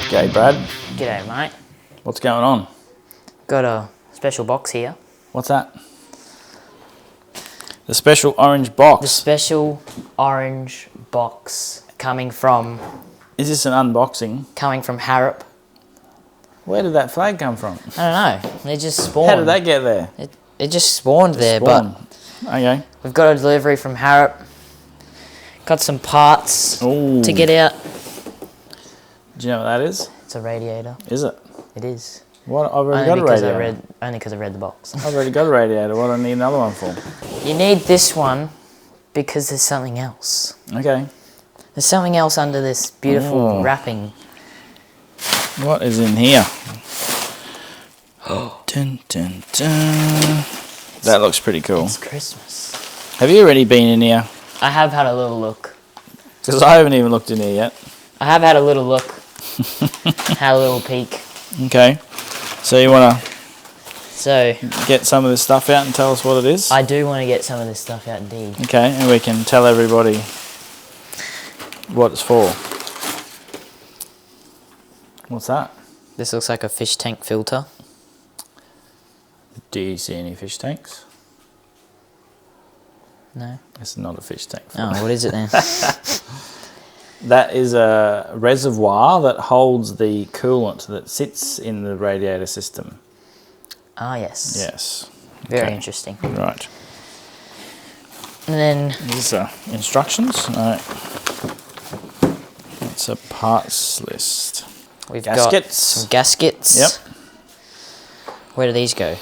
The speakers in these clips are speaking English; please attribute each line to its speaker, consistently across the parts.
Speaker 1: G'day, Brad.
Speaker 2: G'day, mate.
Speaker 1: What's going on?
Speaker 2: Got a special box here.
Speaker 1: What's that? The special orange box.
Speaker 2: The special orange box coming from
Speaker 1: Is this an unboxing?
Speaker 2: Harrop.
Speaker 1: Where did that flag come from?
Speaker 2: I don't know. They just spawned.
Speaker 1: How did that get there?
Speaker 2: It just spawned there,
Speaker 1: Spawn.
Speaker 2: but
Speaker 1: Okay.
Speaker 2: we've got a delivery from Harrop. Got some parts
Speaker 1: Ooh.
Speaker 2: to get out.
Speaker 1: Do you know what that is?
Speaker 2: It's a radiator.
Speaker 1: Is it?
Speaker 2: It is.
Speaker 1: What? I've already got a radiator.
Speaker 2: Only because I read the box.
Speaker 1: I've already got a radiator. What do I need another one for?
Speaker 2: You need this one because there's something else.
Speaker 1: Okay.
Speaker 2: There's something else under this beautiful wrapping.
Speaker 1: What is in here? Dun, dun, dun. That looks pretty cool.
Speaker 2: It's Christmas.
Speaker 1: Have you already been in here?
Speaker 2: I have had a little look.
Speaker 1: Because I haven't even looked in here yet.
Speaker 2: I have had a little look. Had a little peek.
Speaker 1: Okay. So you want to
Speaker 2: So,
Speaker 1: get some of this stuff out and tell us what it is?
Speaker 2: I do want to get some of this stuff out indeed.
Speaker 1: Okay, and we can tell everybody what it's for. What's that?
Speaker 2: This looks like a fish tank filter.
Speaker 1: Do you see any fish tanks?
Speaker 2: No?
Speaker 1: It's not a fish tank.
Speaker 2: Oh, what is it then?
Speaker 1: That is a reservoir that holds the coolant that sits in the radiator system.
Speaker 2: Ah, yes.
Speaker 1: Yes.
Speaker 2: Very
Speaker 1: Okay.
Speaker 2: interesting.
Speaker 1: Right.
Speaker 2: And then,
Speaker 1: These are instructions. No. It's a parts list.
Speaker 2: we've
Speaker 1: Gaskets.
Speaker 2: got some gaskets.
Speaker 1: Yep.
Speaker 2: Where do these go?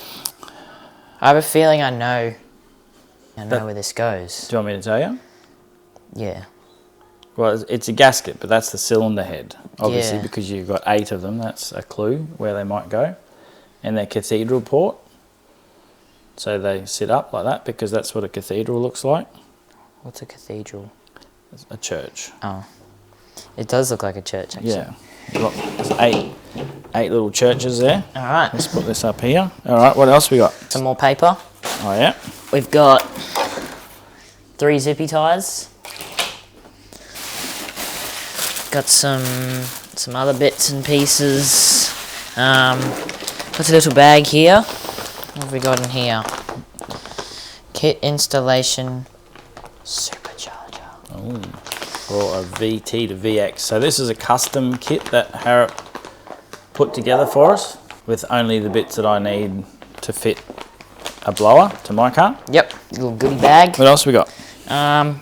Speaker 2: I have a feeling I know where this goes.
Speaker 1: Do you want me to tell you?
Speaker 2: Yeah.
Speaker 1: Well, it's a gasket, but that's the cylinder head. Obviously,
Speaker 2: Yeah.
Speaker 1: because you've got 8 of them, that's a clue where they might go. And they're cathedral port. So they sit up like that because that's what a cathedral looks like.
Speaker 2: What's a cathedral?
Speaker 1: It's a church.
Speaker 2: Oh. It does look like a church, actually.
Speaker 1: Yeah. There's eight little churches there.
Speaker 2: All right.
Speaker 1: Let's put this up here. All right, what else we got?
Speaker 2: Some more paper.
Speaker 1: Oh, yeah.
Speaker 2: We've got 3 zippy ties. Got some other bits and pieces. Got a little bag here. What have we got in here? Kit installation supercharger.
Speaker 1: Oh, for a VT to VX. So this is a custom kit that Harrop put together for us with only the bits that I need to fit a blower to my car.
Speaker 2: Yep, little goodie bag.
Speaker 1: What else we got?
Speaker 2: Got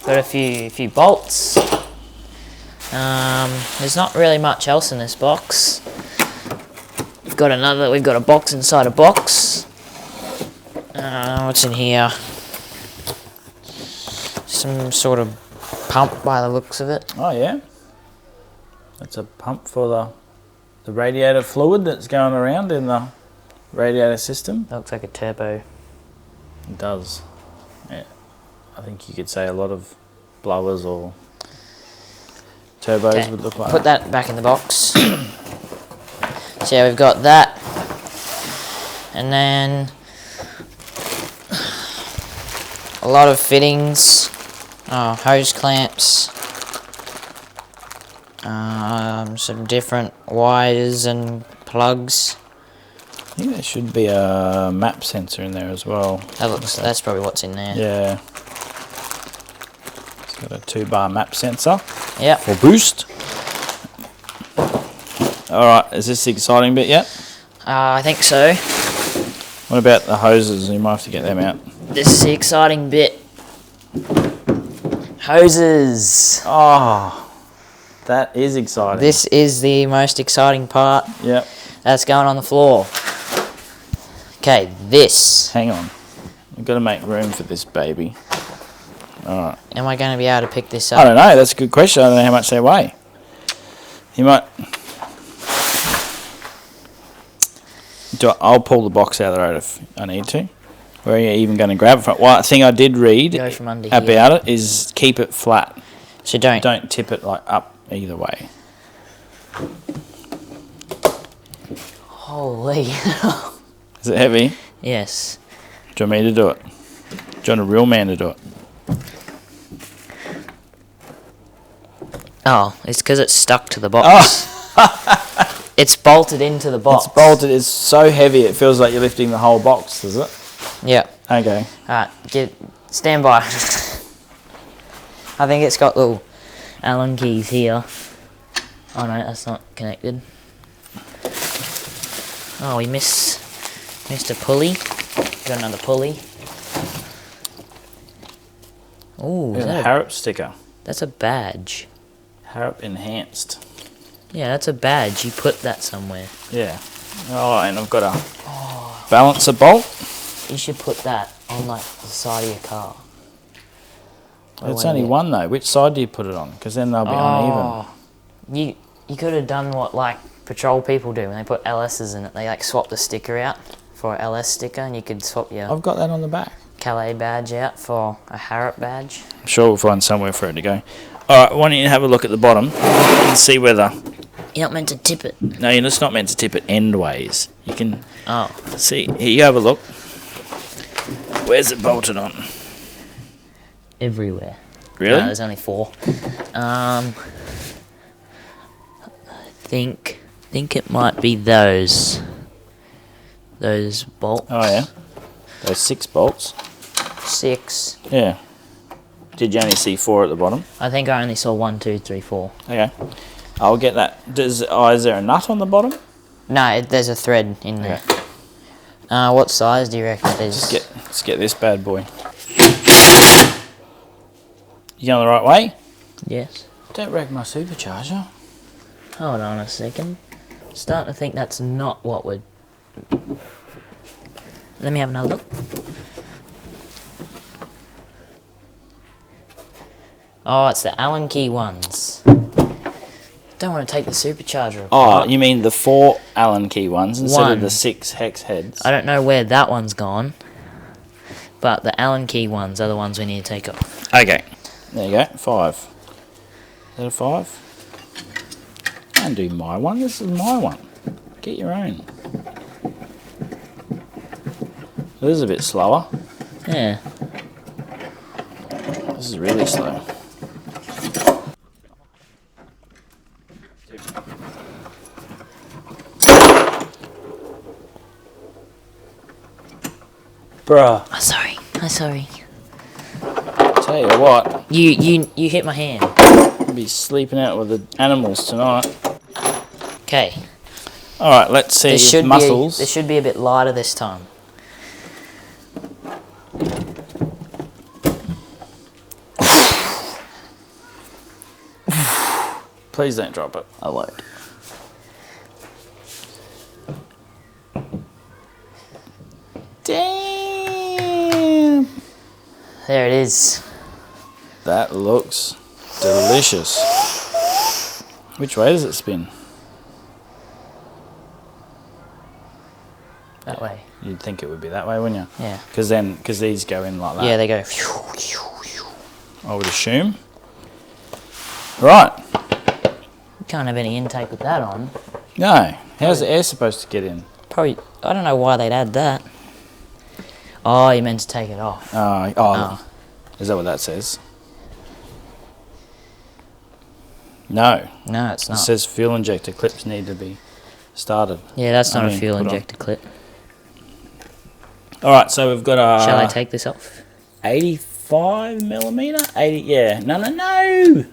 Speaker 2: a few bolts. There's not really much else in this box. We've got a box inside a box. What's in here? Some sort of pump by the looks of it.
Speaker 1: Oh, yeah. That's a pump for the radiator fluid that's going around in the radiator system.
Speaker 2: That looks like a turbo.
Speaker 1: It does. Yeah. I think you could say a lot of blowers or turbos
Speaker 2: Okay,
Speaker 1: would look like
Speaker 2: put that back in the box. So yeah, we've got that. And then a lot of fittings. Hose clamps. Some different wires and plugs.
Speaker 1: I think there should be a map sensor in there as well.
Speaker 2: That's probably what's in there.
Speaker 1: Yeah. It's got a 2-bar map sensor
Speaker 2: Yep.
Speaker 1: for boost. Alright, is this the exciting bit yet?
Speaker 2: I think so.
Speaker 1: What about the hoses? You might have to get them out.
Speaker 2: This is the exciting bit. Hoses.
Speaker 1: Oh, that is exciting.
Speaker 2: This is the most exciting part.
Speaker 1: Yep.
Speaker 2: That's going on the floor. Okay, this.
Speaker 1: Hang on. We've got to make room for this baby. Alright.
Speaker 2: Am I going to be able to pick this
Speaker 1: I
Speaker 2: up?
Speaker 1: don't know. That's a good question. I don't know how much they weigh. You might... I'll pull the box out of the road if I need to. Where are you even going to grab it from? One thing I did read
Speaker 2: Go from under
Speaker 1: about
Speaker 2: here.
Speaker 1: it is keep it flat.
Speaker 2: So don't.
Speaker 1: Don't tip it like up either way.
Speaker 2: Holy.
Speaker 1: Is it heavy?
Speaker 2: Yes.
Speaker 1: Do you want me to do it? Do you want a real man to do it?
Speaker 2: Oh, it's because it's stuck to the box. It's bolted into the box.
Speaker 1: It's bolted. It's so heavy it feels like you're lifting the whole box, does it?
Speaker 2: Yeah.
Speaker 1: Okay.
Speaker 2: Alright, stand by. I think it's got little Allen keys here. Oh no, that's not connected. Oh, we missed a pulley. Got another pulley. Oh,
Speaker 1: There's a Harrop sticker.
Speaker 2: That's a badge.
Speaker 1: Harrop enhanced.
Speaker 2: Yeah, that's a badge. You put that somewhere.
Speaker 1: Yeah. Oh, and I've got a balancer bolt.
Speaker 2: You should put that on like the side of your car.
Speaker 1: It's only one though. Which side do you put it on? Because then they'll be uneven.
Speaker 2: You could have done what like patrol people do when they put LSs in it. They like swap the sticker out for a LS sticker, and you could swap your
Speaker 1: I've got that on the back.
Speaker 2: Calais badge out for a Harrop badge.
Speaker 1: I'm sure we'll find somewhere for it to go. Alright, why don't you have a look at the bottom and see whether...
Speaker 2: You're not meant to tip it.
Speaker 1: No, you're just not meant to tip it endways. You can see. Here, you have a look. Where's it bolted on?
Speaker 2: Everywhere.
Speaker 1: Really?
Speaker 2: No, there's only 4. I think it might be those bolts.
Speaker 1: Oh yeah, those 6 bolts.
Speaker 2: 6.
Speaker 1: Yeah. Did you only see 4 at the bottom?
Speaker 2: I think I only saw 1, 2, 3, 4.
Speaker 1: Okay. I'll get that. Is there a nut on the bottom?
Speaker 2: No, there's a thread in there.
Speaker 1: Okay.
Speaker 2: What size do you reckon it is?
Speaker 1: Let's get this bad boy. You going the right way?
Speaker 2: Yes.
Speaker 1: Don't wreck my supercharger.
Speaker 2: Hold on a second. I'm starting to think that's not what would... Let me have another look. Oh, it's the Allen key ones. Don't want to take the supercharger apart.
Speaker 1: Oh, you mean the 4 Allen key ones instead of the 6 hex heads?
Speaker 2: I don't know where that one's gone, but the Allen key ones are the ones we need to take off.
Speaker 1: Okay. There you go. 5. Is that a 5? Don't do my one. This is my one. Get your own. This is a bit slower.
Speaker 2: Yeah.
Speaker 1: This is really slow. Bruh.
Speaker 2: I'm sorry.
Speaker 1: Tell you what,
Speaker 2: You hit my hand.
Speaker 1: I'll be sleeping out with the animals tonight.
Speaker 2: Okay.
Speaker 1: Alright, let's see if muscles.
Speaker 2: This should be a bit lighter this time.
Speaker 1: Please don't drop it.
Speaker 2: I won't.
Speaker 1: Damn.
Speaker 2: There it is.
Speaker 1: That looks delicious. Which way does it spin?
Speaker 2: That way.
Speaker 1: You'd think it would be that way, wouldn't you?
Speaker 2: Yeah.
Speaker 1: Because these go in like that.
Speaker 2: Yeah, they go.
Speaker 1: I would assume. Right.
Speaker 2: You can't have any intake with that on.
Speaker 1: No. How's the air supposed to get in?
Speaker 2: Probably. I don't know why they'd add that. Oh, you meant to take it off.
Speaker 1: Oh. Is that what that says? No.
Speaker 2: No, it's not.
Speaker 1: It says fuel injector clips need to be started.
Speaker 2: Yeah, that's not a fuel injector clip.
Speaker 1: Alright, so we've got a...
Speaker 2: Shall I take this off?
Speaker 1: 85mm? 80, yeah. No!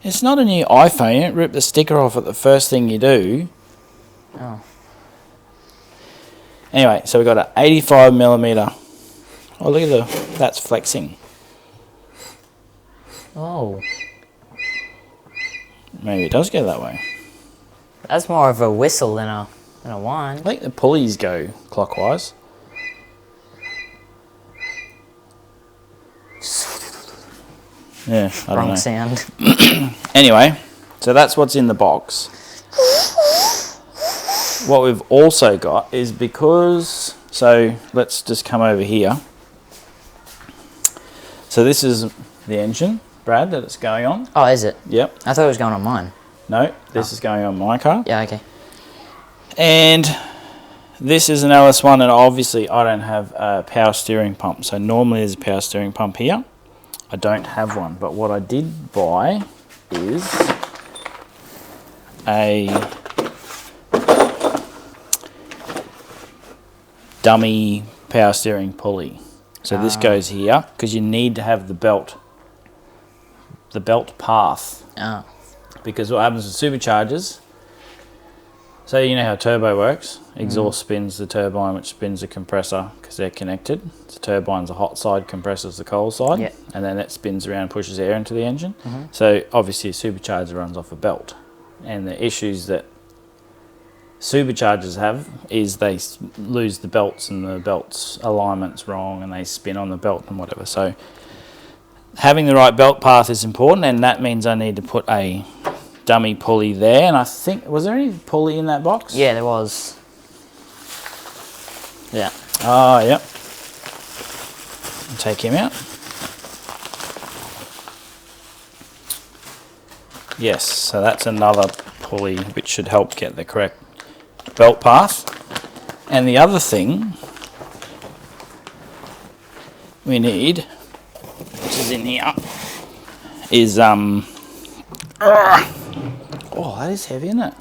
Speaker 1: It's not a new iPhone. You don't rip the sticker off at the first thing you do.
Speaker 2: Oh.
Speaker 1: Anyway, so we've got an 85mm. Oh, look at that's flexing.
Speaker 2: Oh.
Speaker 1: Maybe it does go that way.
Speaker 2: That's more of a whistle than a whine.
Speaker 1: I think the pulleys go clockwise. Yeah, I don't know.
Speaker 2: Wrong sound.
Speaker 1: Anyway, so that's what's in the box. What we've also got is because... So let's just come over here. So this is the engine, Brad, that it's going on.
Speaker 2: Oh, is it?
Speaker 1: Yep.
Speaker 2: I thought it was going on mine.
Speaker 1: No, this is going on my car.
Speaker 2: Yeah, okay.
Speaker 1: And this is an LS1, and obviously I don't have a power steering pump. So normally there's a power steering pump here. I don't have one, but what I did buy is a dummy power steering pulley. So this goes here because you need to have the belt path.
Speaker 2: Oh.
Speaker 1: Because what happens with superchargers, so you know how turbo works. Exhaust spins the turbine, which spins the compressor because they're connected. The turbine's the hot side, compressor's the cold side,
Speaker 2: Yep.
Speaker 1: and then it spins around and pushes air into the engine. So obviously a supercharger runs off a belt. And the issues that superchargers have is they lose the belts and the belts alignment's wrong and they spin on the belt and whatever. So having the right belt path is important, and that means I need to put a dummy pulley there. And I think, was there any pulley in that box?
Speaker 2: Yeah, there was. Yeah.
Speaker 1: Oh, yep. Take him out. Yes, so that's another pulley which should help get the correct belt path. And the other thing we need, which is in here, is oh, that is heavy, isn't it?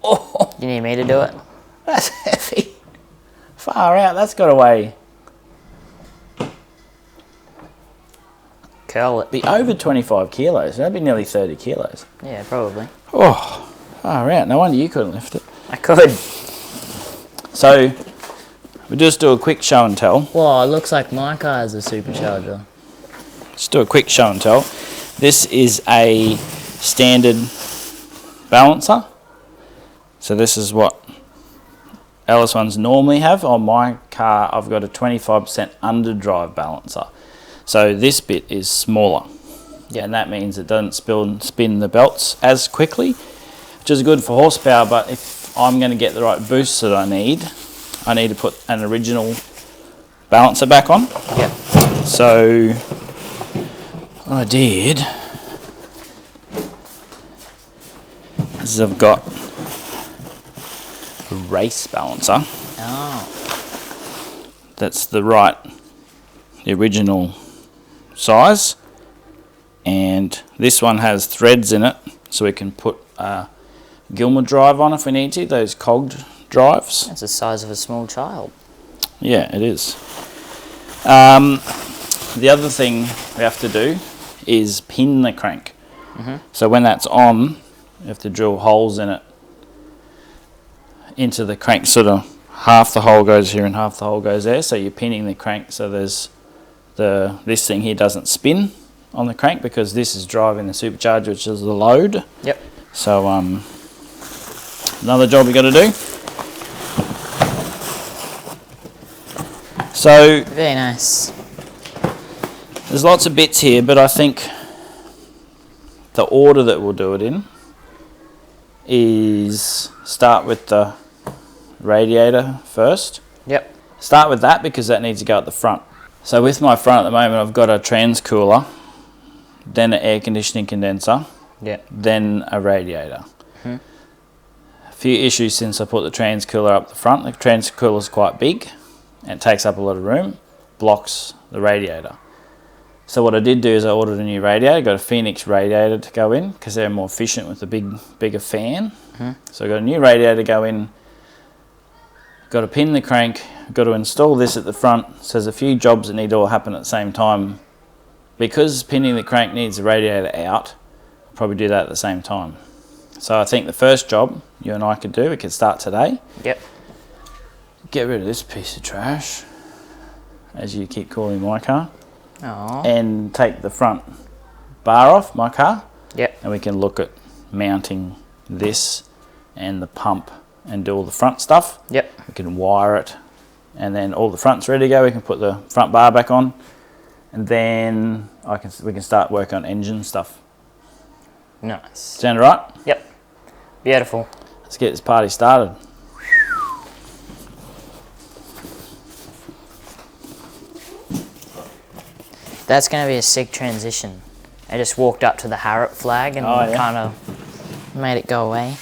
Speaker 1: Oh,
Speaker 2: You need me to do it?
Speaker 1: that's heavy. Far out, that's got to weigh,
Speaker 2: Curl it.
Speaker 1: be over 25 kilos. That'd be nearly 30 kilos.
Speaker 2: Yeah, probably.
Speaker 1: Oh, far out. No wonder you couldn't lift it.
Speaker 2: I could.
Speaker 1: So we'll just do a quick show and tell.
Speaker 2: Well, it looks like my car is a supercharger.
Speaker 1: Let's do a quick show and tell. This is a standard balancer. So this is what LS1s normally have. On my car, I've got a 25% underdrive balancer. So this bit is smaller. Yeah, and that means it doesn't spin the belts as quickly, which is good for horsepower. But if I'm going to get the right boost that I need to put an original balancer back on.
Speaker 2: Yep.
Speaker 1: So what I did is I've got a race balancer.
Speaker 2: Oh.
Speaker 1: That's the original size, and this one has threads in it, so we can put a Gilmer drive on if we need to, those cogged drives.
Speaker 2: That's the size of a small child.
Speaker 1: Yeah, it is. The other thing we have to do is pin the crank. So when that's on, you have to drill holes in it into the crank, sort of half the hole goes here and half the hole goes there, so you're pinning the crank so there's this thing here doesn't spin on the crank, because this is driving the supercharger, which is the load.
Speaker 2: Yep.
Speaker 1: So another job we got to do. So
Speaker 2: Very nice.
Speaker 1: there's lots of bits here, but I think the order that we'll do it in is start with the radiator first.
Speaker 2: Yep.
Speaker 1: Start with that because that needs to go at the front. So with my front at the moment, I've got a transcooler, then an air conditioning condenser,
Speaker 2: Yep.
Speaker 1: then a radiator. A few issues since I put the transcooler up the front. The transcooler is quite big and it takes up a lot of room, blocks the radiator. So what I did do is I ordered a new radiator, got a Phoenix radiator to go in because they're more efficient with the bigger fan. So I got a new radiator to go in, got to pin the crank, got to install this at the front. So there's a few jobs that need to all happen at the same time. Because pinning the crank needs the radiator out, I'll probably do that at the same time. So I think the first job you and I could do, we could start today.
Speaker 2: Yep.
Speaker 1: Get rid of this piece of trash, as you keep calling my car,
Speaker 2: Oh.
Speaker 1: and take the front bar off my car.
Speaker 2: Yep.
Speaker 1: And we can look at mounting this and the pump and do all the front stuff.
Speaker 2: Yep.
Speaker 1: We can wire it, and then all the front's ready to go. We can put the front bar back on, and then we can start working on engine stuff.
Speaker 2: Nice.
Speaker 1: Sound right?
Speaker 2: Yep. Beautiful.
Speaker 1: Let's get this party started.
Speaker 2: That's going to be a sick transition. I just walked up to the Harrop flag and
Speaker 1: Oh, yeah.
Speaker 2: kind of made it go away.